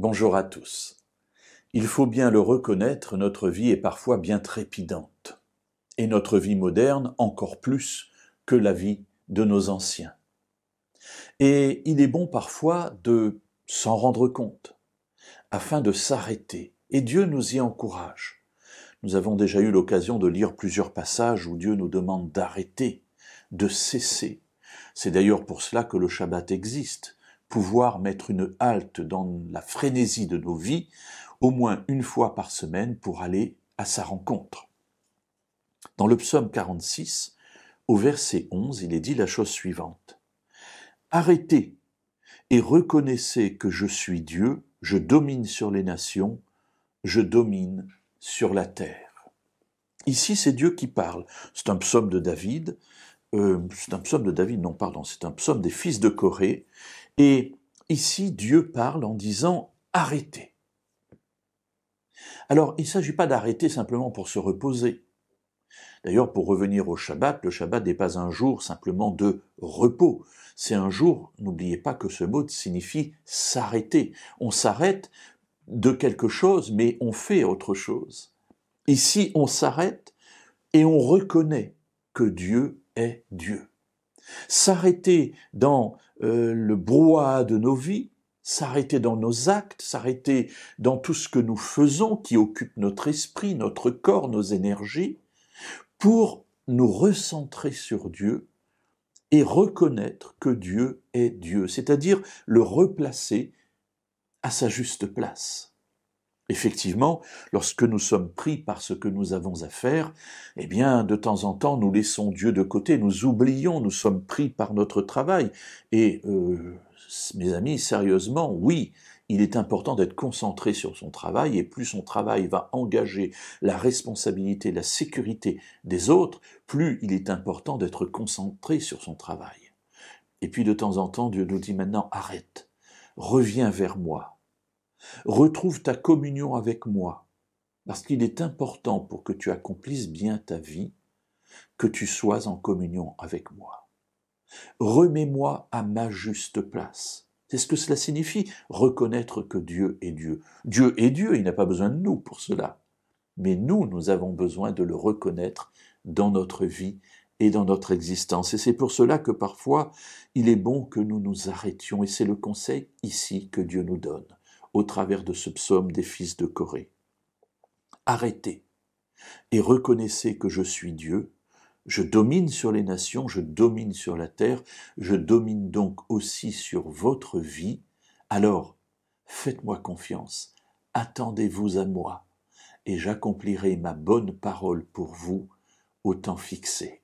Bonjour à tous. Il faut bien le reconnaître, notre vie est parfois bien trépidante. Et notre vie moderne encore plus que la vie de nos anciens. Et il est bon parfois de s'en rendre compte, afin de s'arrêter. Et Dieu nous y encourage. Nous avons déjà eu l'occasion de lire plusieurs passages où Dieu nous demande d'arrêter, de cesser. C'est d'ailleurs pour cela que le Shabbat existe. Pouvoir mettre une halte dans la frénésie de nos vies, au moins une fois par semaine pour aller à sa rencontre. Dans le psaume 46, au verset 11, il est dit la chose suivante. « Arrêtez et reconnaissez que je suis Dieu, je domine sur les nations, je domine sur la terre. » Ici, c'est Dieu qui parle. C'est un psaume de David, c'est un psaume des fils de Corée. Et ici, Dieu parle en disant « arrêtez ». Alors, il ne s'agit pas d'arrêter simplement pour se reposer. D'ailleurs, pour revenir au Shabbat, le Shabbat n'est pas un jour simplement de repos. C'est un jour, n'oubliez pas que ce mot signifie s'arrêter. On s'arrête de quelque chose, mais on fait autre chose. Ici, on s'arrête et on reconnaît que Dieu est Dieu. S'arrêter dans le brouhaha de nos vies, s'arrêter dans nos actes, s'arrêter dans tout ce que nous faisons qui occupe notre esprit, notre corps, nos énergies, pour nous recentrer sur Dieu et reconnaître que Dieu est Dieu, c'est-à-dire le replacer à sa juste place. Effectivement, lorsque nous sommes pris par ce que nous avons à faire, eh bien, de temps en temps, nous laissons Dieu de côté, nous oublions, nous sommes pris par notre travail. Et, mes amis, sérieusement, oui, il est important d'être concentré sur son travail, et plus son travail va engager la responsabilité, la sécurité des autres, plus il est important d'être concentré sur son travail. Et puis, de temps en temps, Dieu nous dit maintenant, arrête, reviens vers moi. Retrouve ta communion avec moi, parce qu'il est important pour que tu accomplisses bien ta vie, que tu sois en communion avec moi. Remets-moi à ma juste place. C'est ce que cela signifie, reconnaître que Dieu est Dieu. Dieu est Dieu, il n'a pas besoin de nous pour cela. Mais nous avons besoin de le reconnaître dans notre vie et dans notre existence. Et c'est pour cela que parfois, il est bon que nous nous arrêtions, et c'est le conseil ici que Dieu nous donne au travers de ce psaume des fils de Corée. Arrêtez et reconnaissez que je suis Dieu, je domine sur les nations, je domine sur la terre, je domine donc aussi sur votre vie. Alors, faites-moi confiance, attendez-vous à moi, et j'accomplirai ma bonne parole pour vous au temps fixé.